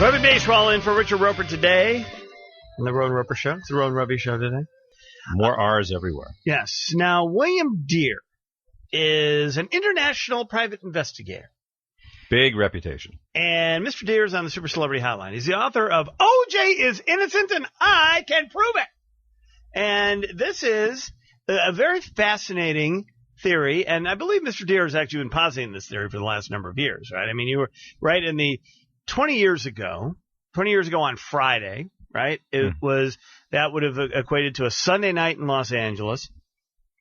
Rugby Baseball in for Richard Roper today on the Rowan Roper Show. It's the Rowan Roby Show today. More R's everywhere. Yes. Now, William Deere is an international private investigator. Big reputation. And Mr. Deere is on the Super Celebrity Hotline. He's the author of O.J. is Innocent and I Can Prove It. And this is a very fascinating theory. And I believe Mr. Deere has actually been positing this theory for the last number of years, right? I mean, you were right in the 20 years ago on Friday, right? It was, that would have equated to a Sunday night in Los Angeles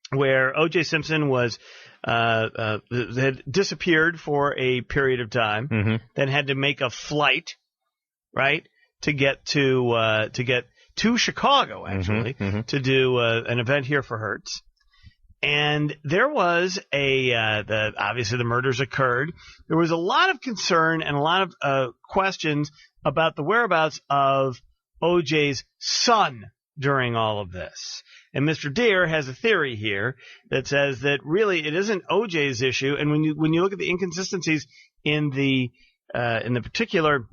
where O.J. Simpson was, had disappeared for a period of time, then had to make a flight, right? To get to Chicago, actually, to do an event here for Hertz. And there was obviously the murders occurred. There was a lot of concern and a lot of questions about the whereabouts of O.J.'s son during all of this. And Mr. Deere has a theory here that says that really it isn't O.J.'s issue. And when you look at the inconsistencies in the particular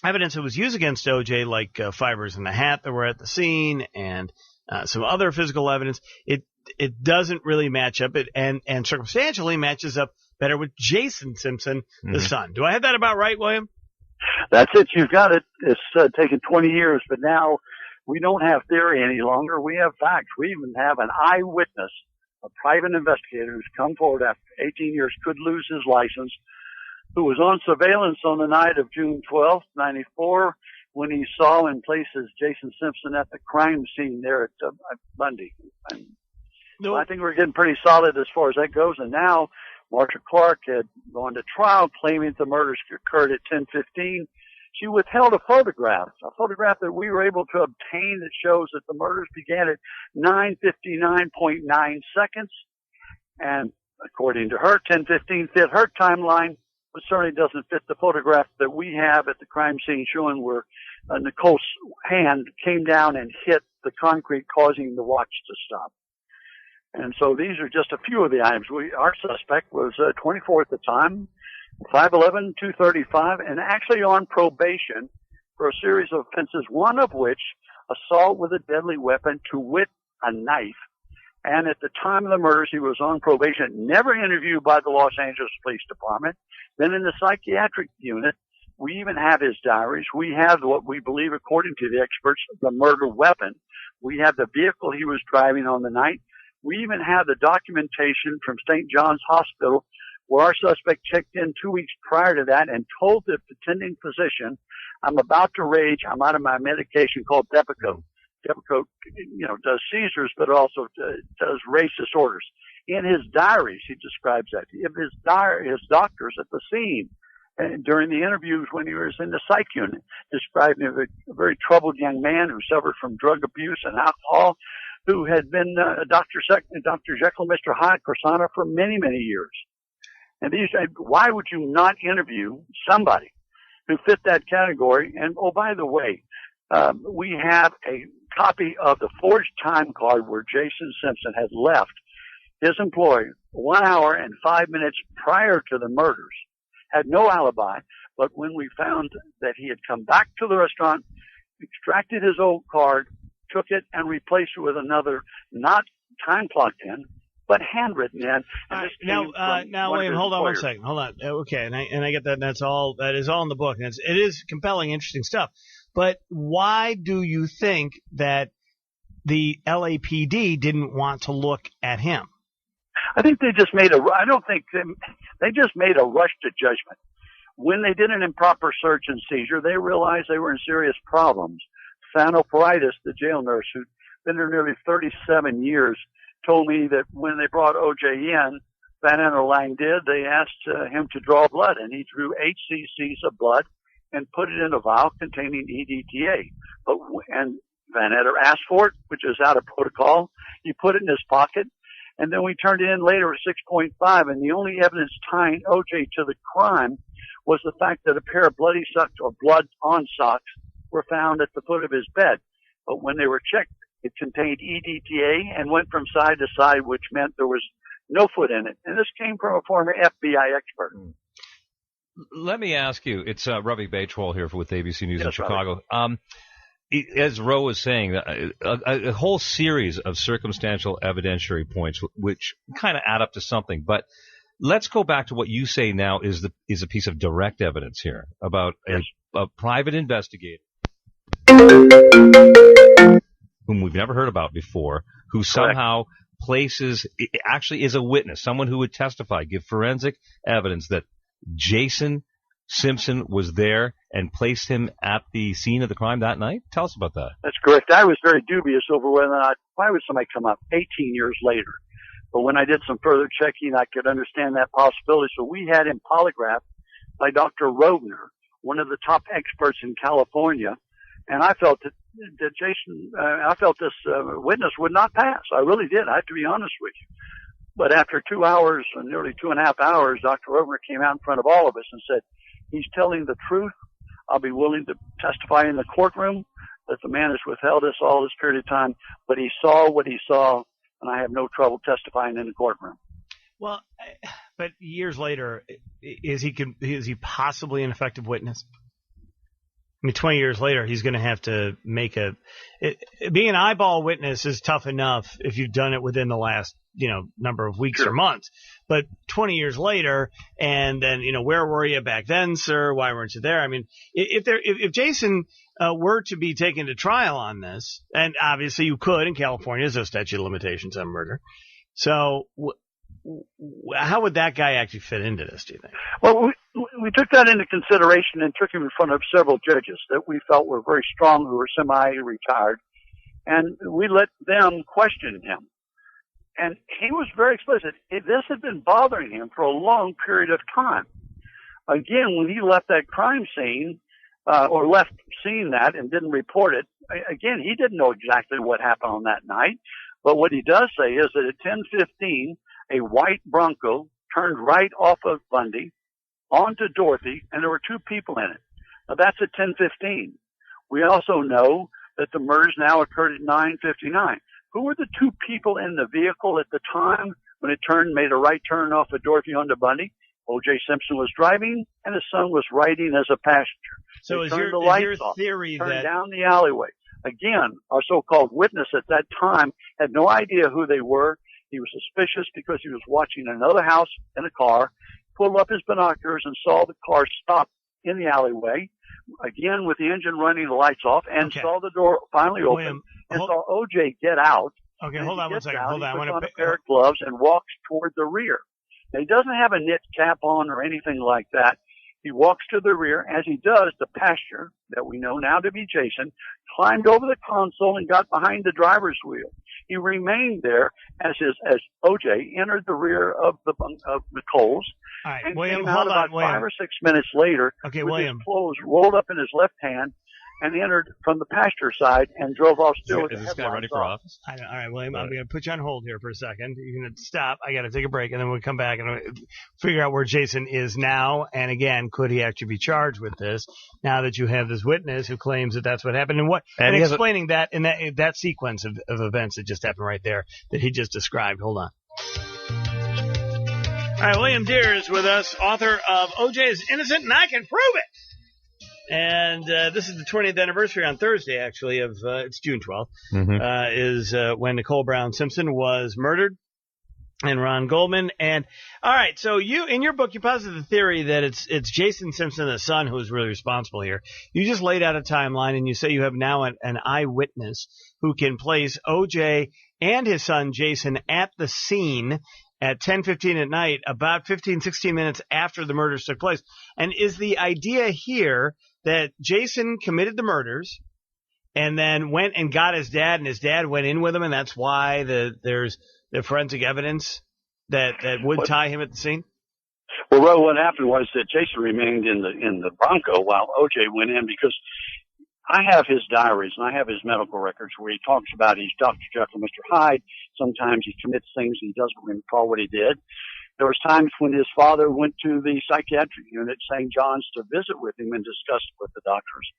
evidence that was used against O.J., like fibers in the hat that were at the scene and some other physical evidence, it doesn't really match up. And circumstantially matches up better with Jason Simpson, the son. Do I have that about right, William? That's it. You've got it. It's taken 20 years, but now we don't have theory any longer. We have facts. We even have an eyewitness, a private investigator who's come forward after 18 years, could lose his license, who was on surveillance on the night of June 12th, 94, when he saw and places Jason Simpson at the crime scene there at Bundy. So I think we're getting pretty solid as far as that goes. And now Marsha Clark had gone to trial claiming the murders occurred at 10:15. She withheld a photograph that we were able to obtain that shows that the murders began at 9:59.9 seconds. And according to her, 10:15 fit her timeline, but certainly doesn't fit the photograph that we have at the crime scene showing where Nicole's hand came down and hit the concrete, causing the watch to stop. And so these are just a few of the items. Our suspect was 24 at the time, 5'11", 235, and actually on probation for a series of offenses, one of which assault with a deadly weapon, to wit, a knife. And at the time of the murders, he was on probation, never interviewed by the Los Angeles Police Department, then in the psychiatric unit. We even have his diaries. We have what we believe, according to the experts, the murder weapon. We have the vehicle he was driving on the night. We even have the documentation from St. John's Hospital where our suspect checked in 2 weeks prior to that and told the attending physician, I'm about to rage. I'm out of my medication called Depakote. Depakote, does seizures, but also does rage disorders. In his diaries, he describes that. His doctors at the scene, and during the interviews when he was in the psych unit, described him as a very troubled young man who suffered from drug abuse and alcohol, who had been Dr. Jekyll and Mr. Hyde persona for many, many years. And why would you not interview somebody who fit that category? And, oh, by the way, we have a copy of the forged time card where Jason Simpson had left his employer 1 hour and 5 minutes prior to the murders, had no alibi, but when we found that he had come back to the restaurant, extracted his old card, took it and replaced it with another, not time clocked in, but handwritten in. Now, William, hold on 1 second. Hold on. Okay, and I get that. And that is all in the book. And it is compelling, interesting stuff. But why do you think that the LAPD didn't want to look at him? I think they just made they just made a rush to judgment. When they did an improper search and seizure, they realized they were in serious problems. Sanoporitis, the jail nurse who'd been there nearly 37 years, told me that when they brought O.J. in, Van Anner Lang did, they asked him to draw blood, and he drew 8 cc's of blood and put it in a vial containing EDTA. And Van Anner asked for it, which is out of protocol. He put it in his pocket, and then we turned it in later at 6.5, and the only evidence tying O.J. to the crime was the fact that a pair of bloody socks or blood-on socks were found at the foot of his bed. But when they were checked, it contained EDTA and went from side to side, which meant there was no foot in it. And this came from a former FBI expert. Let me ask you. It's Ravi Baichwal here with ABC News in Yes, Chicago. As Roe was saying, a whole series of circumstantial evidentiary points which kind of add up to something. But let's go back to what you say now is a piece of direct evidence here about a private investigator whom we've never heard about before, who somehow actually is a witness, someone who would testify, give forensic evidence that Jason Simpson was there and placed him at the scene of the crime that night? Tell us about that. That's correct. I was very dubious over why would somebody come up 18 years later. But when I did some further checking, I could understand that possibility. So we had him polygraphed by Dr. Rovner, one of the top experts in California. And I felt that this witness would not pass. I really did. I have to be honest with you. But after 2 hours, nearly 2.5 hours, Dr. Rovner came out in front of all of us and said, he's telling the truth. I'll be willing to testify in the courtroom that the man has withheld us all this period of time, but he saw what he saw, and I have no trouble testifying in the courtroom. Well, but years later, is he possibly an effective witness? I mean, 20 years later, he's going to have to make being an eyeball witness is tough enough if you've done it within the last, number of weeks or months. But 20 years later, and then, where were you back then, sir? Why weren't you there? I mean, if Jason were to be taken to trial on this, and obviously you could in California, there's a statute of limitations on murder. So how would that guy actually fit into this, do you think? Well, we took that into consideration and took him in front of several judges that we felt were very strong, who were semi-retired, and we let them question him. And he was very explicit. This had been bothering him for a long period of time. Again, when he left that crime scene, or left seeing that and didn't report it, again, he didn't know exactly what happened on that night. But what he does say is that at 10:15, a white Bronco turned right off of Bundy onto Dorothy, and there were two people in it. Now, that's at 10:15. We also know that the murders now occurred at 9:59. Who were the two people in the vehicle at the time when it made a right turn off of Dorothy onto Bundy? O.J. Simpson was driving, and his son was riding as a passenger. So is your theory turned that down the alleyway? Again, our so-called witness at that time had no idea who they were. He was suspicious because he was watching another house in a car, pulled up his binoculars and saw the car stop in the alleyway, again with the engine running, the lights off, and saw the door finally open, and saw O.J. get out. Okay, hold on one second. Hold on. He puts on a pair of gloves and walks toward the rear. Now, he doesn't have a knit cap on or anything like that. He walks to the rear. As he does, the passenger, that we know now to be Jason, climbed over the console and got behind the driver's wheel. He remained there as O.J. entered the rear of Nicole's. All right, and William, came out hold on, about William. 5 or 6 minutes later with William. his clothes rolled up in his left hand, and entered from the passenger side and drove off still with Is the this guy headlights running for off. office? All right, William, I'm going to put you on hold here for a second. You're going to stop. I got to take a break, and then we'll come back and figure out where Jason is now. And again, could he actually be charged with this now that you have this witness who claims that that's what happened? And explaining that in that sequence of events that just happened right there that he just described. Hold on. All right, William Deere is with us, author of O.J. is Innocent and I Can Prove It. And this is the 20th anniversary on Thursday, actually, of it's June 12th, is when Nicole Brown Simpson was murdered, and Ron Goldman. And all right, so in your book, you posit the theory that it's Jason Simpson, the son, who is really responsible here. You just laid out a timeline, and you say you have now an eyewitness who can place O.J. and his son Jason at the scene at 10:15 at night, about 16 minutes after the murders took place. And is the idea here that Jason committed the murders and then went and got his dad, and his dad went in with him, and that's why there's the forensic evidence that would tie him at the scene? Well, Ro, what happened was that Jason remained in the Bronco while O.J. went in, because I have his diaries and I have his medical records where he talks about he's Dr. Jekyll, Mr. Hyde. Sometimes he commits things and he doesn't recall what he did. There was times when his father went to the psychiatric unit, St. John's, to visit with him and discuss it with the doctors.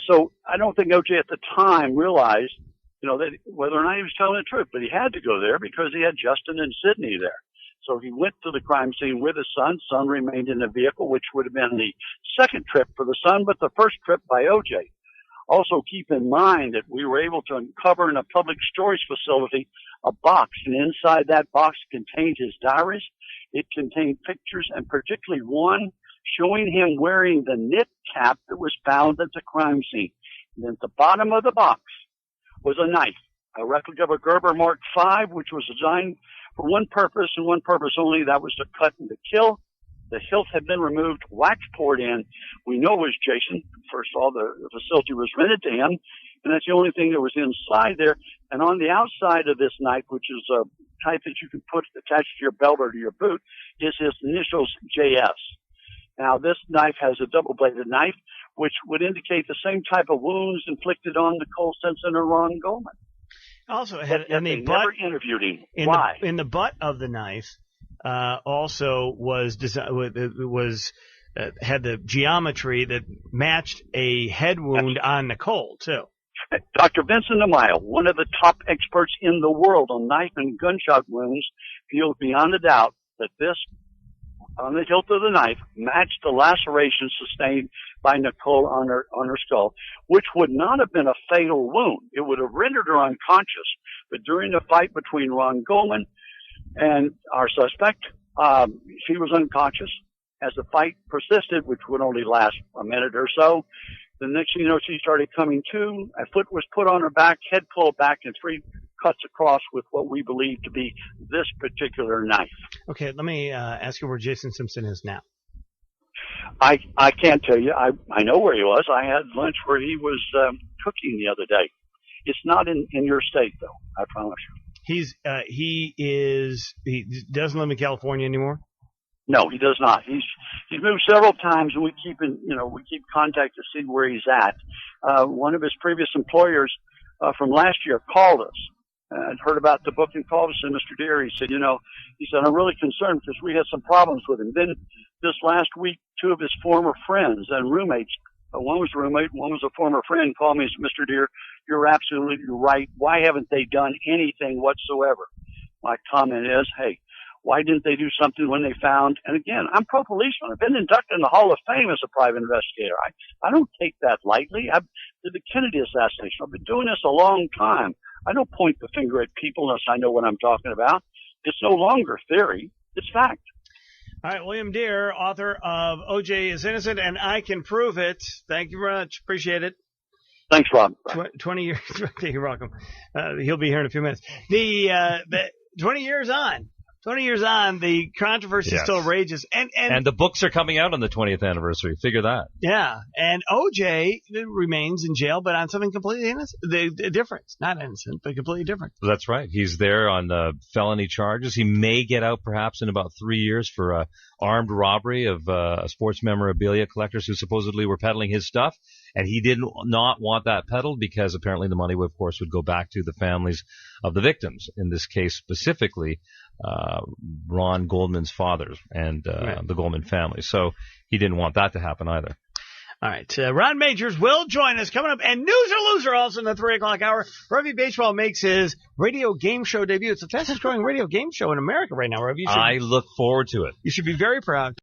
So I don't think O.J. at the time realized, that whether or not he was telling the truth, but he had to go there because he had Justin and Sidney there. So he went to the crime scene with his son. Son remained in the vehicle, which would have been the second trip for the son, but the first trip by O.J. Also keep in mind that we were able to uncover in a public storage facility a box, and inside that box contained his diaries. It contained pictures, and particularly one showing him wearing the knit cap that was found at the crime scene. And at the bottom of the box was a knife, a replica of a Gerber Mark V, which was designed for one purpose and one purpose only. That was to cut and to kill. The hilt had been removed, wax poured in. We know it was Jason. First of all, the facility was rented to him, and that's the only thing that was inside there. And on the outside of this knife, which is a type that you can put attached to your belt or to your boot, is his initials JS. Now, this knife has a double-bladed knife, which would indicate the same type of wounds inflicted on Nicole Simpson or Ron Goldman. Also, had in the butt, never interviewed him. Why? In the butt of the knife, also had the geometry that matched a head wound on Nicole too. Dr. Vincent Amaya, one of the top experts in the world on knife and gunshot wounds, feels beyond a doubt that this, on the hilt of the knife, matched the laceration sustained by Nicole on her skull, which would not have been a fatal wound. It would have rendered her unconscious. But during the fight between Ron Goldman and our suspect, she was unconscious. As the fight persisted, which would only last a minute or so, the next thing you know, she started coming to. A foot was put on her back, head pulled back, and 3 cuts across with what we believe to be this particular knife. Okay, let me ask you where Jason Simpson is now. I can't tell you. I know where he was. I had lunch where he was cooking the other day. It's not in your state, though, I promise you. He doesn't live in California anymore? No, he does not. He's moved several times, and we keep contact to see where he's at. One of his previous employers from last year called us and heard about the book and called us, and Mr. Deere, he said, I'm really concerned because we had some problems with him. Then this last week, 2 of his former friends and roommates, one was a roommate, one was a former friend, called me and said, Mr. Deere, you're absolutely right. Why haven't they done anything whatsoever? My comment is, hey, why didn't they do something when they found? And again, I'm pro-policeman. I've been inducted in the Hall of Fame as a private investigator. I don't take that lightly. The Kennedy assassination, I've been doing this a long time. I don't point the finger at people unless I know what I'm talking about. It's no longer theory. It's fact. All right, William Deere, author of O.J. is Innocent and I Can Prove It. Thank you very much. Appreciate it. Thanks, Rob. 20 years. You're welcome. He'll be here in a few minutes. The 20 years on. 20 years on, the controversy still rages. And the books are coming out on the 20th anniversary. Figure that. Yeah. And O.J. remains in jail, but on something completely different. Not innocent, but completely different. That's right. He's there on felony charges. He may get out perhaps in about 3 years for armed robbery of sports memorabilia collectors who supposedly were peddling his stuff. And he did not want that peddled because apparently the money, of course, would go back to the families of the victims. In this case specifically, Ron Goldman's fathers and the Goldman family. So he didn't want that to happen either. All right. Ron Majors will join us coming up. And News or Loser also in the 3 o'clock hour. Rugby Baseball makes his radio game show debut. It's the fastest growing radio game show in America right now, Rugby. I look forward to it. You should be very proud.